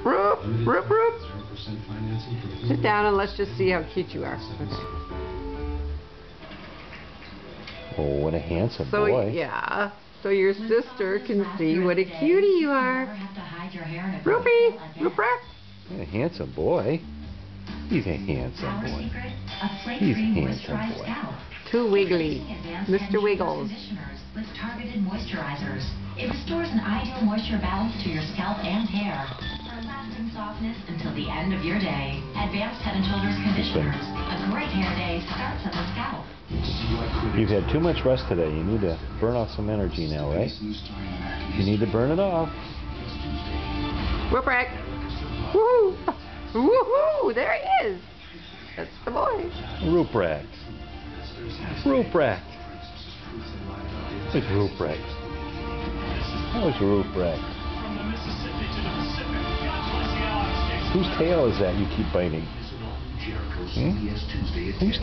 Roop, roop, roop. Sit down and let's just see how cute you are. Okay. Oh, what a handsome So, boy. yeah. So your sister can see what a cutie you are. Roopie, Rooper. What a handsome boy. He's a handsome boy. He's a handsome boy. Too wiggly. Mr. Wiggles. With targeted moisturizers. It restores an ideal moisture balance to your scalp and hair for lasting softness until the end of your day. Advanced Head & Shoulders Conditioners. A great hair day starts at the scalp. You've had too much rest today. You need to burn off some energy now, right? You need to burn it off. Rooper. Woohoo! Woohoo! There he is. That's the boy. Ruprecht. Ruprecht. Where's Ruprecht? Where's Ruprecht? Whose tail is that you keep biting? Hmm? Whose